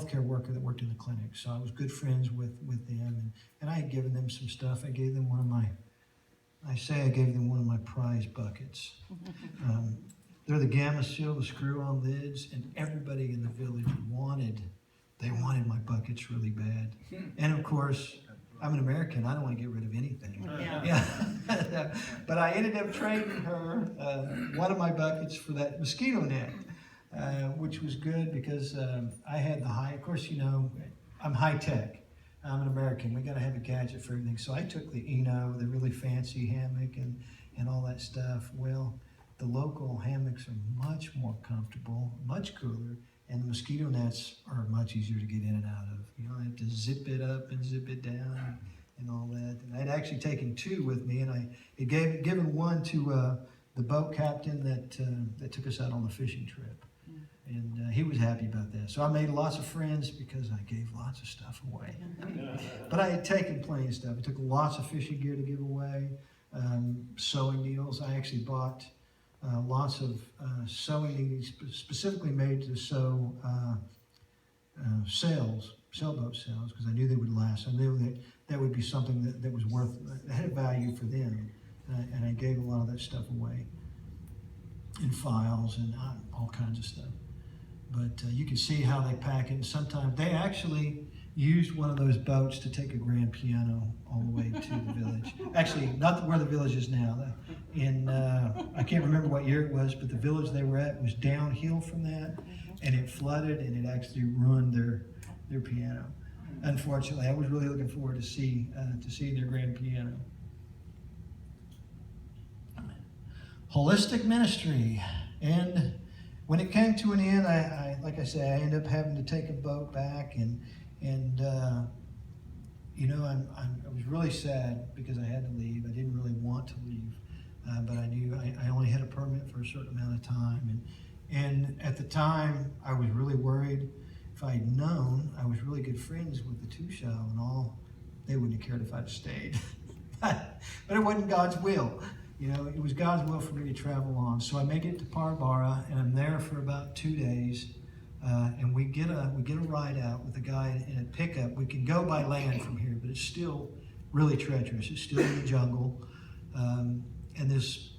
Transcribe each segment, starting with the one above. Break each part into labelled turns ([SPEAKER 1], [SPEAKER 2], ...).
[SPEAKER 1] healthcare worker that worked in the clinic. So I was good friends with them, and I had given them some stuff. I gave them I gave them one of my prize buckets. They're the gamma seal, the screw-on lids, and everybody in the village wanted my buckets really bad. And of course, I'm an American. I don't want to get rid of anything. Yeah. But I ended up trading her one of my buckets for that mosquito net, which was good because I had of course, I'm high tech. I'm an American. We got to have a gadget for everything. So I took the the really fancy hammock and all that stuff. Well, the local hammocks are much more comfortable, much cooler, and the mosquito nets are much easier to get in and out of. You don't have to zip it up and zip it down and all that. And I'd actually taken two with me, and I had given one to the boat captain that took us out on the fishing trip. And he was happy about that. So I made lots of friends because I gave lots of stuff away. But I had taken plenty of stuff. I took lots of fishing gear to give away, sewing needles. I actually bought lots of sewing needles specifically made to sew sailboat sails, because I knew they would last. I knew that would be something that was that had value for them. And I gave a lot of that stuff away, and files and all kinds of stuff. But you can see how they pack it. And sometimes they actually used one of those boats to take a grand piano all the way to the village. Actually, not where the village is now. I can't remember what year it was, but the village they were at was downhill from that, and it flooded, and it actually ruined their piano. Unfortunately, I was really looking forward to seeing their grand piano. Holistic ministry. And when it came to an end, like I say, I ended up having to take a boat back, and I was really sad because I had to leave. I didn't really want to leave, but I knew I only had a permit for a certain amount of time, and at the time I was really worried. If I had known, I was really good friends with the Tuttle and all, they wouldn't have cared if I'd stayed. But it wasn't God's will. It was God's will for me to travel on. So I make it to Parbara, and I'm there for about 2 days. And we get a ride out with a guy in a pickup. We can go by land from here, but it's still really treacherous. It's still in the jungle. And this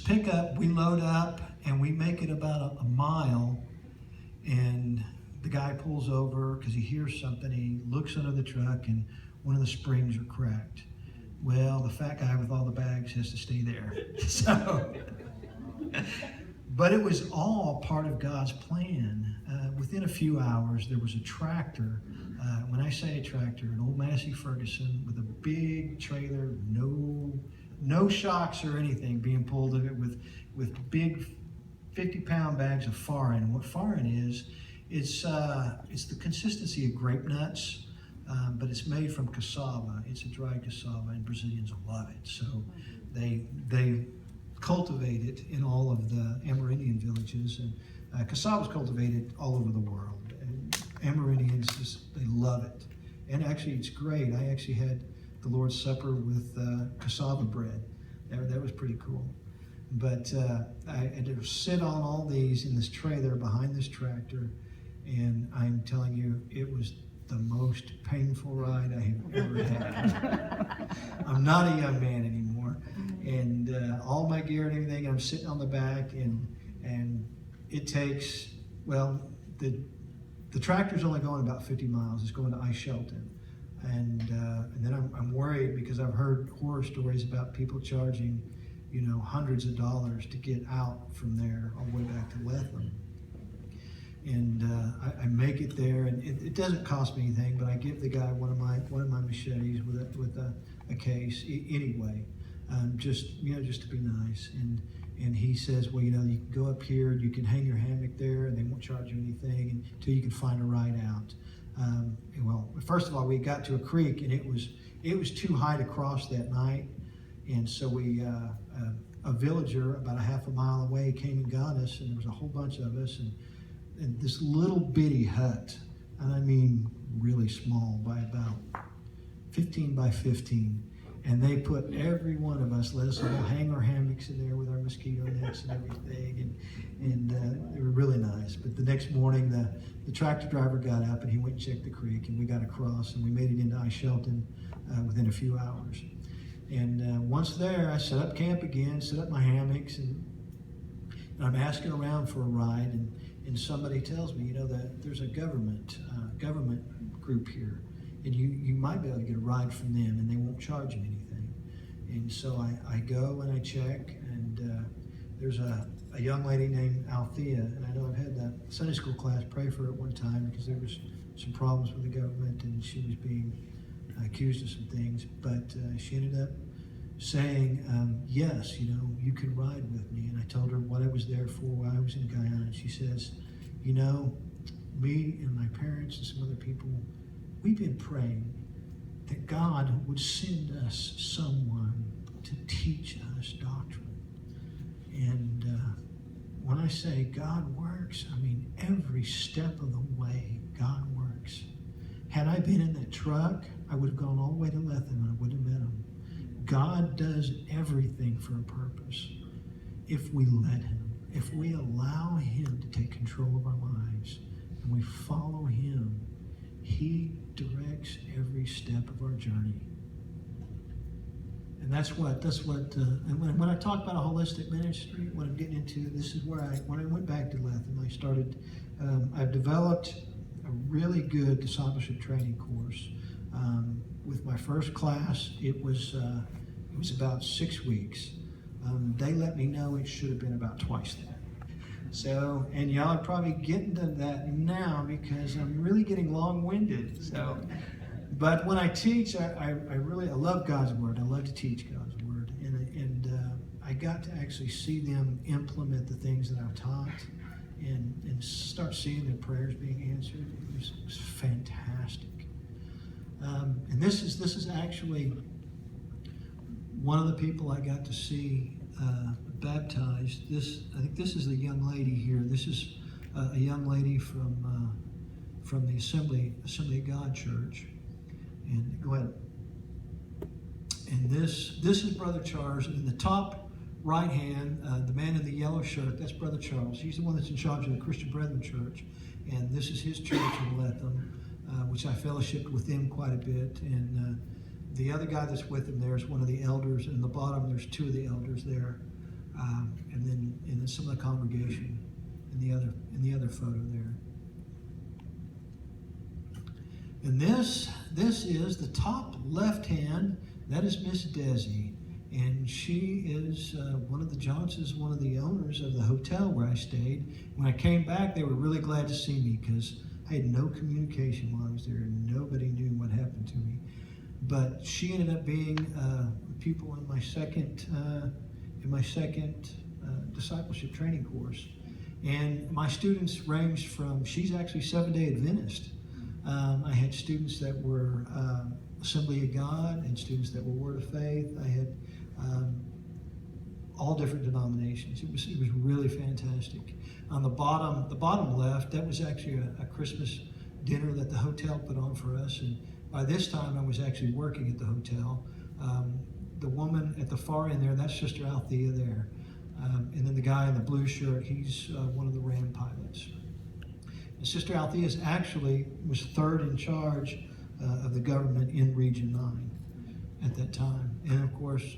[SPEAKER 1] pickup, we load up, and we make it about a mile. And the guy pulls over because he hears something. He looks under the truck, and one of the springs are cracked. Well, the fat guy with all the bags has to stay there. But it was all part of God's plan. Within a few hours, there was a tractor. When I say a tractor, an old Massey Ferguson with a big trailer, no shocks or anything being pulled of it with big 50-pound bags of farin. And what farin is, it's the consistency of grape nuts. But it's made from cassava. It's a dried cassava, and Brazilians love it. So they cultivate it in all of the Amerindian villages, and cassava is cultivated all over the world. And Amerindians they love it, and actually it's great. I actually had the Lord's Supper with cassava bread. That was pretty cool. But I had to sit on all these in this trailer behind this tractor, and I'm telling you, it was the most painful ride I have ever had. I'm not a young man anymore, and all my gear and everything, I'm sitting on the back, and it takes, well, the tractor's only going about 50 miles. It's going to Ice Shelton, and then I'm worried because I've heard horror stories about people charging, hundreds of dollars to get out from there all the way back to Lethem. And I make it there, and it doesn't cost me anything, but I give the guy one of my machetes with a case anyway, just to be nice. And he says, well, you can go up here, you can hang your hammock there, and they won't charge you anything until you can find a ride out. Well, first of all, we got to a creek, and it was too high to cross that night, and so a villager about a half a mile away came and got us, and there was a whole bunch of us, and this little bitty hut, and I mean really small, by about 15 by 15. And they put every one of us, let us all hang our hammocks in there with our mosquito nets and everything, and they were really nice. But the next morning, the tractor driver got up and he went and checked the creek, and we got across, and we made it into Ice Shelton within a few hours. And once there, I set up camp again, set up my hammocks, and I'm asking around for a ride, and somebody tells me, that there's a government group here, and you might be able to get a ride from them, and they won't charge you anything. And so I go and I check, and there's a young lady named Althea, and I know I've had that Sunday school class pray for her at one time because there was some problems with the government, and she was being accused of some things, but she ended up saying, yes, you can ride with me. And I told her what I was there for while I was in Guyana, and she says, me and my parents and some other people, we've been praying that God would send us someone to teach us doctrine. And when I say God works, I mean every step of the way God works. Had I been in that truck, I would have gone all the way to Lethem and I wouldn't have met him. God does everything for a purpose if we let him, if we allow him to take control of our lives and we follow him. He directs every step of our journey. And that's what and when I talk about a holistic ministry, what I'm getting into, this is where when I went back to Lethem, I started, I've developed a really good discipleship training course. With my first class, it was about 6 weeks. They let me know it should have been about twice that. So, and y'all are probably getting to that now because I'm really getting long-winded. So, but when I teach, I love God's Word. I love to teach God's Word. And I got to actually see them implement the things that I've taught and start seeing their prayers being answered. It was fantastic. And this is actually one of the people I got to see baptized. I think this is the young lady here. This is a young lady from the Assembly of God Church. And go ahead. And this is Brother Charles. In the top right hand, the man in the yellow shirt, that's Brother Charles. He's the one that's in charge of the Christian Brethren Church. And this is his church in Lethem, which I fellowshiped with them quite a bit. And the other guy that's with him there is one of the elders. And in the bottom, there's two of the elders there. And then some of the congregation in the other photo there. And this is the top left hand. That is Miss Desi, and she is one of the Johnsons, one of the owners of the hotel where I stayed. When I came back, they were really glad to see me because I had no communication while I was there, and nobody knew what happened to me. But she ended up being a pupil in my second discipleship training course. And my students ranged from, she's actually Seventh-day Adventist. I had students that were Assembly of God and students that were Word of Faith. I had all different denominations. It was really fantastic. On the bottom left, that was actually a Christmas dinner that the hotel put on for us. And by this time, I was actually working at the hotel. The woman at the far end there, that's Sister Althea there. And then the guy in the blue shirt, he's one of the RAM pilots. And Sister Althea was third in charge of the government in Region 9 at that time. And of course,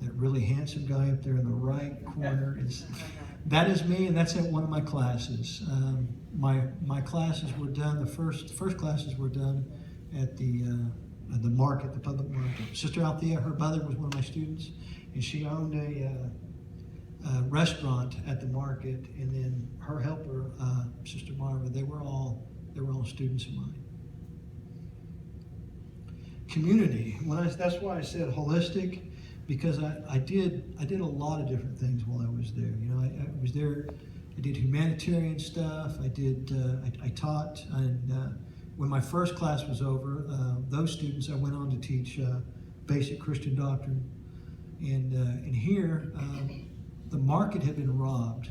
[SPEAKER 1] that really handsome guy up there in the right corner, that is me, and that's at one of my classes. My classes were done, the first classes were done at the market, the public market. Sister Althea, her mother was one of my students, and she owned a restaurant at the market, and then her helper, Sister Marva, they were all students of mine. Community. That's why I said holistic, because I did a lot of different things while I was there. I was there. I did humanitarian stuff. I taught, and when my first class was over, those students I went on to teach basic Christian doctrine, and here. The market had been robbed,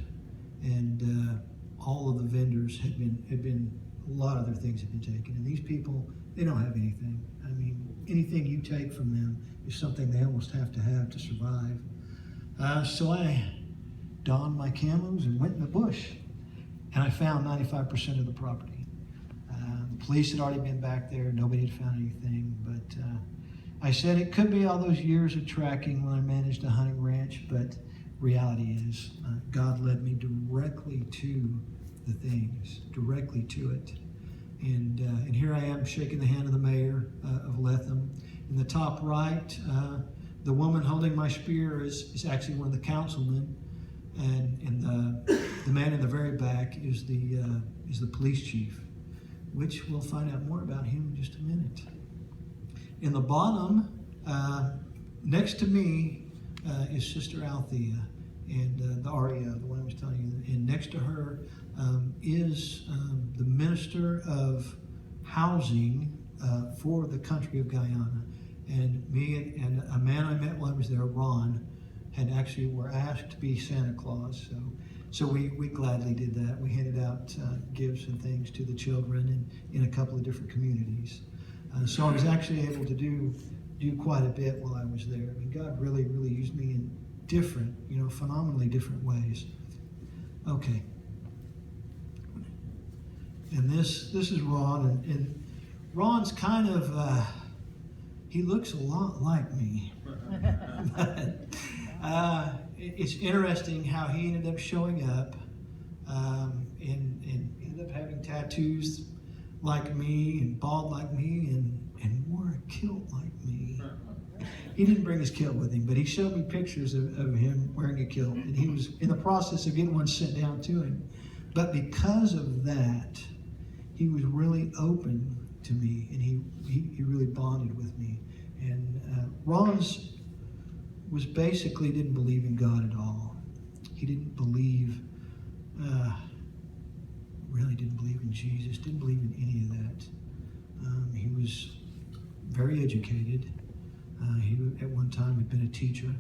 [SPEAKER 1] and all of the vendors had been a lot of their things have been taken. And these people, they don't have anything. I mean, anything you take from them is something they almost have to survive. So I donned my camos and went in the bush. And I found 95% of the property. The police had already been back there. Nobody had found anything. But I said it could be all those years of tracking when I managed a hunting ranch. But reality is, God led me directly to the things, directly to it. And here I am shaking the hand of the mayor of Lethem. In the top right, the woman holding my spear is actually one of the councilmen. And the man in the very back is the police chief, which we'll find out more about him in just a minute. In the bottom, next to me, is Sister Althea, and the Aria, the one I was telling you. And next to her is the Minister of Housing for the country of Guyana. And me and a man I met while I was there, Ron, were asked to be Santa Claus. So we gladly did that. We handed out gifts and things to the children in a couple of different communities. So I was actually able to do quite a bit while I was there. I mean, God really, really used me in different, phenomenally different ways. Okay. And this is Ron, and Ron's kind of, he looks a lot like me. But it's interesting how he ended up showing up and ended up having tattoos like me and bald like me and wore a kilt like me. He didn't bring his kilt with him, but he showed me pictures of him wearing a kilt, and he was in the process of getting one sent down to him. But because of that, he was really open to me, and he really bonded with me. And Ron's was basically didn't believe in God at all. He didn't believe, really didn't believe in Jesus, didn't believe in any of that. He was very educated. He at one time had been a teacher.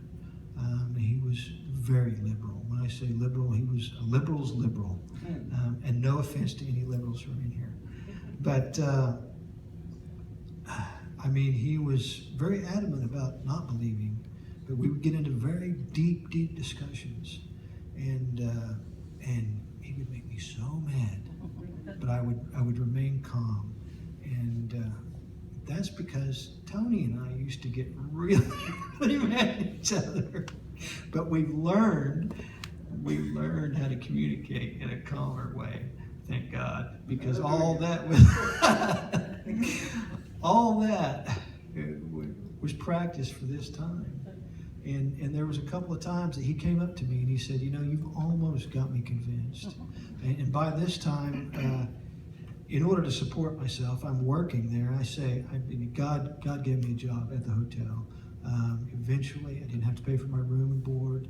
[SPEAKER 1] He was very liberal. When I say liberal, he was a liberal's liberal. And no offense to any liberals from in here. But, he was very adamant about not believing. But we would get into very deep discussions, and he would make me so mad. But I would remain calm, and that's because Tony and I used to get really, really mad at each other. But we learned how to communicate in a calmer way. Thank God, because all that was practiced for this time. And there was a couple of times that he came up to me and he said, you've almost got me convinced. And by this time, in order to support myself, I'm working there. God gave me a job at the hotel. Eventually, I didn't have to pay for my room and board.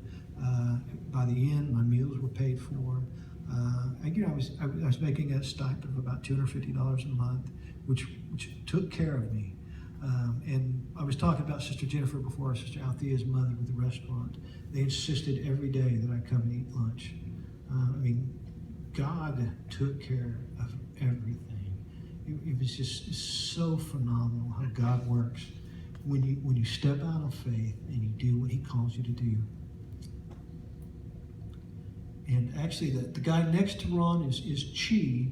[SPEAKER 1] By the end, my meals were paid for. I was making a stipend of about $250 a month, which took care of me. And I was talking about Sister Jennifer before, Sister Althea's mother with the restaurant. They insisted every day that I come and eat lunch. God took care of everything. It was just so phenomenal how God works when you step out of faith and you do what He calls you to do. And actually, the guy next to Ron is Chi,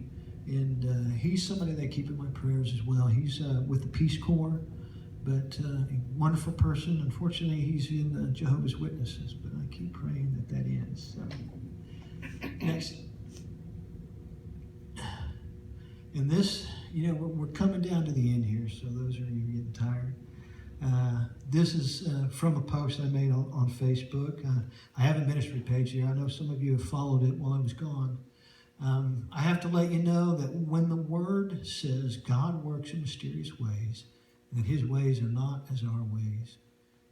[SPEAKER 1] and he's somebody that I keep in my prayers as well. He's with the Peace Corps, but a wonderful person. Unfortunately, he's in Jehovah's Witnesses, but I keep praying that ends. So, next. And this, we're coming down to the end here, so those of you getting tired. This is from a post I made on Facebook. I have a ministry page here. I know some of you have followed it while I was gone. I have to let you know that when the Word says God works in mysterious ways, and that His ways are not as our ways,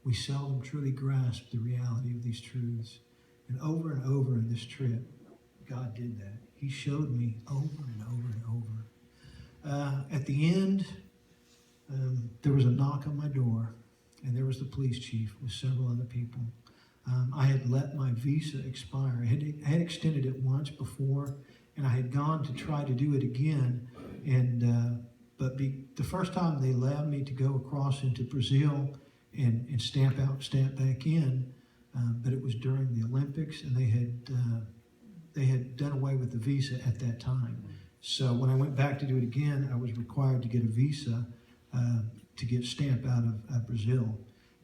[SPEAKER 1] we seldom truly grasp the reality of these truths. And over in this trip, God did that. He showed me over and over. At the end, there was a knock on my door, and there was the police chief with several other people. I had let my visa expire. I had extended it once before, and I had gone to try to do it again, And the first time they allowed me to go across into Brazil and stamp back in, but it was during the Olympics, and they had done away with the visa at that time. So when I went back to do it again, I was required to get a visa to get stamped out of Brazil.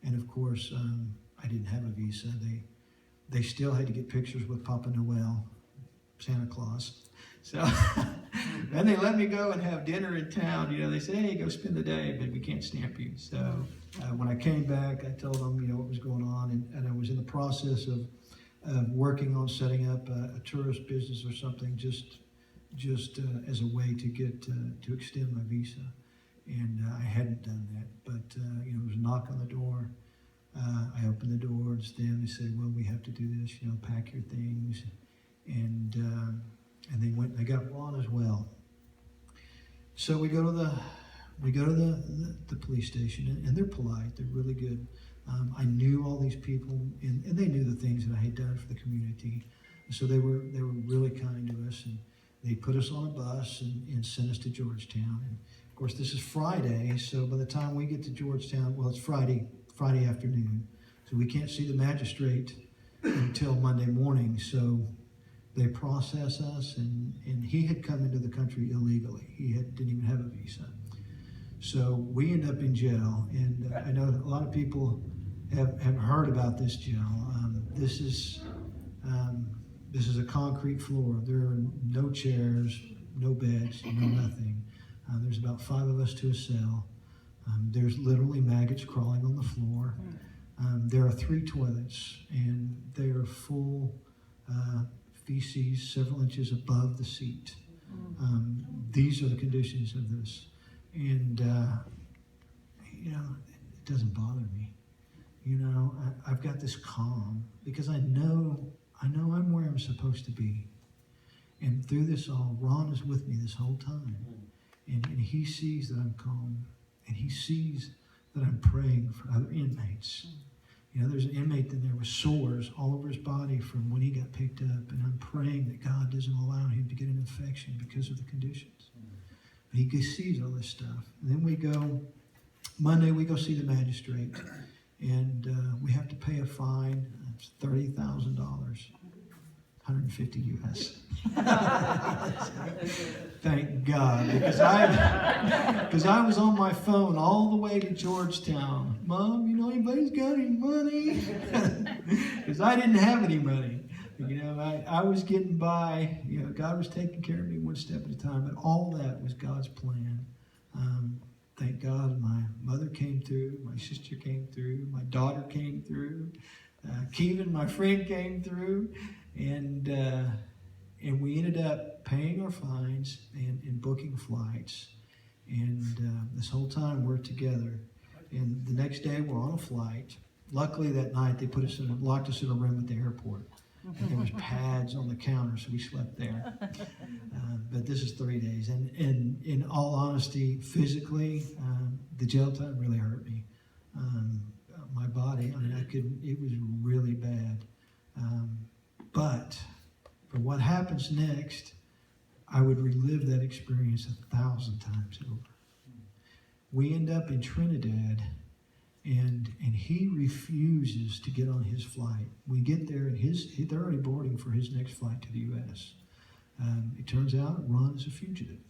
[SPEAKER 1] And of course, I didn't have a visa. They still had to get pictures with Papa Noel, Santa Claus. So, and they let me go and have dinner in town. You know, they said, hey, go spend the day, but we can't stamp you. So when I came back, I told them, you know, what was going on. And I was in the process of working on setting up a tourist business or something, just as a way to get to extend my visa. And I hadn't done that, but you know, there was a knock on the door. I opened the door, and they said, well, we have to do this, you know, pack your things. And they went and they got Ron as well. So we go to the police station, and they're polite, they're really good. I knew all these people, and they knew the things that I had done for the community. So they were really kind to us, and they put us on a bus and sent us to Georgetown. And of course, this is Friday, so by the time we get to Georgetown, well, it's Friday afternoon, so we can't see the magistrate until Monday morning. So they process us, and he had come into the country illegally. He didn't even have a visa. So we end up in jail, and I know a lot of people have heard about this jail. This is a concrete floor. There are no chairs, no beds, no nothing. There's about 5 of us to a cell. There's literally maggots crawling on the floor. There are 3 toilets, and they are full feces several inches above the seat. These are the conditions of this. And, you know, it doesn't bother me. You know, I've got this calm because I know I'm where I'm supposed to be. And through this all, Ron is with me this whole time. And he sees that I'm calm. And he sees that I'm praying for other inmates. You know, there's an inmate in there with sores all over his body from when he got picked up. And I'm praying that God doesn't allow him to get an infection because of the conditions. But he sees all this stuff. And then Monday we go see the magistrate. And we have to pay a fine. It's $30,000. 150 US. Thank God, because I was on my phone all the way to Georgetown. Mom, you know anybody's got any money? Because I didn't have any money. You know, I was getting by. You know, God was taking care of me one step at a time. But all that was God's plan. Thank God, my mother came through, my sister came through, my daughter came through, Kevin, my friend, came through. And we ended up paying our fines and booking flights. And this whole time we're together. And the next day we're on a flight. Luckily that night they locked us in a room at the airport. And there was pads on the counter, so we slept there. But this is 3 days. And in all honesty, physically, the jail time really hurt me. My body, I mean, it was really bad. But for what happens next, I would relive that experience 1,000 times over. We end up in Trinidad, and he refuses to get on his flight. We get there, and they're already boarding for his next flight to the U.S. It turns out Ron is a fugitive,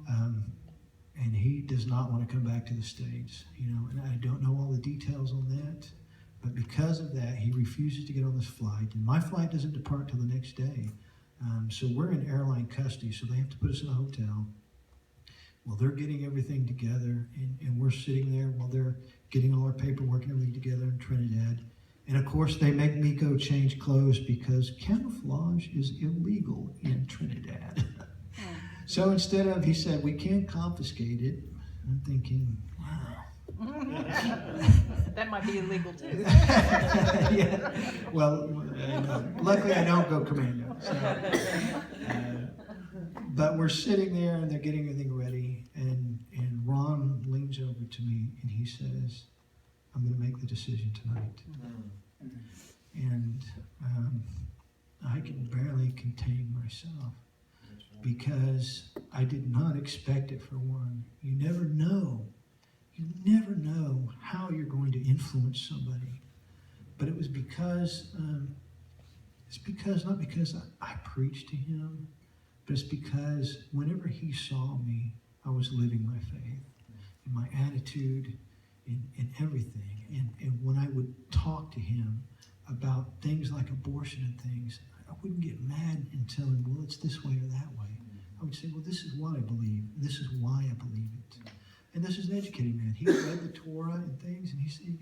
[SPEAKER 1] and he does not want to come back to the States. You know, and I don't know all the details on that. But because of that, he refuses to get on this flight. And my flight doesn't depart till the next day. So we're in airline custody, so they have to put us in a hotel. Well, they're getting everything together, and we're sitting there while they're getting all our paperwork and everything together in Trinidad. And of course, they make me go change clothes because camouflage is illegal in Trinidad. So instead of, he said, we can't confiscate it. I'm thinking, wow.
[SPEAKER 2] That might be illegal too.
[SPEAKER 1] Yeah. Well, luckily I don't go commando. So, but we're sitting there and they're getting everything ready, and Ron leans over to me and he says, I'm going to make the decision tonight. And I can barely contain myself. because I did not expect it, for one. You never know. You never know how you're going to influence somebody. But it was because, not because I preached to him, but it's because whenever he saw me, I was living my faith, in my attitude, in everything. And when I would talk to him about things like abortion and things, I wouldn't get mad and tell him, well, it's this way or that way. I would say, well, this is what I believe. This is why I believe it. And this is an educated man. He read the Torah and things, and he said,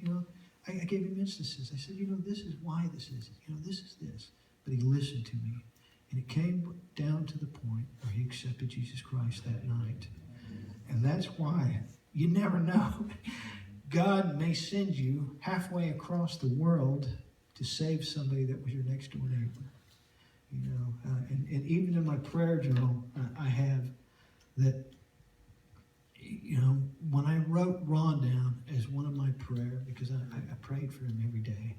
[SPEAKER 1] I gave him instances. I said, this is why this is, this is this. But he listened to me. And it came down to the point where he accepted Jesus Christ that night. And that's why you never know. God may send you halfway across the world to save somebody that was your next door neighbor. And even in my prayer journal, I have that, when I wrote Ron down as one of my prayer, because I prayed for him every day,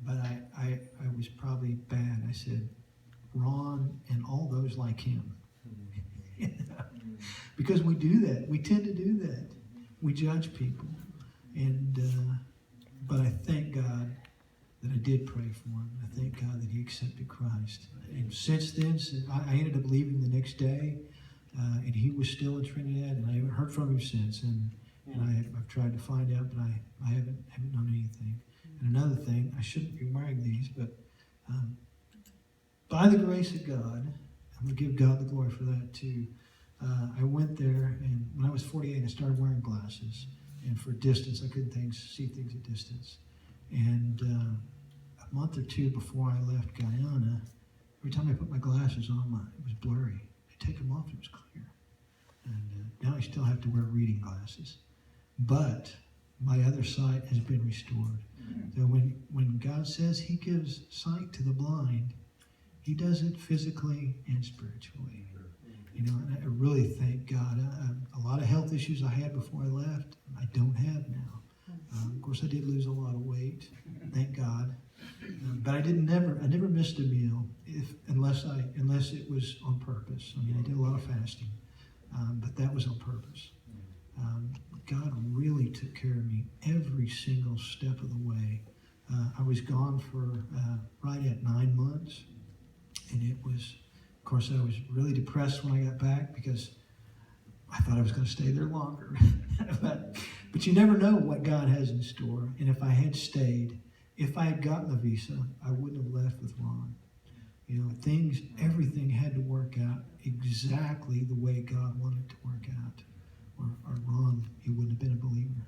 [SPEAKER 1] but I was probably bad. I said, Ron and all those like him. Because we do that. We tend to do that. We judge people. But I thank God that I did pray for him. I thank God that he accepted Christ. And since then, I ended up leaving the next day, and he was still in Trinidad, and I haven't heard from him since. And I've tried to find out, but I haven't known anything. And another thing, I shouldn't be wearing these, but by the grace of God, I'm going to give God the glory for that too. I went there, and when I was 48, I started wearing glasses. And for distance, I couldn't see things at distance. And a month or two before I left Guyana, every time I put my glasses on, it was blurry. I take them off, it was clear. And now I still have to wear reading glasses. But my other sight has been restored. So when God says he gives sight to the blind, he does it physically and spiritually. And I really thank God. A lot of health issues I had before I left, I don't have now. Of course, I did lose a lot of weight, thank God. But I never missed a meal unless it was on purpose. I mean, I did a lot of fasting, but that was on purpose. God really took care of me every single step of the way. I was gone for right at 9 months, and it was. Of course, I was really depressed when I got back because I thought I was going to stay there longer. but you never know what God has in store. And if I had stayed, if I had gotten the visa, I wouldn't have left with Ron. Everything had to work out exactly the way God wanted it to work out. Or Ron, he wouldn't have been a believer.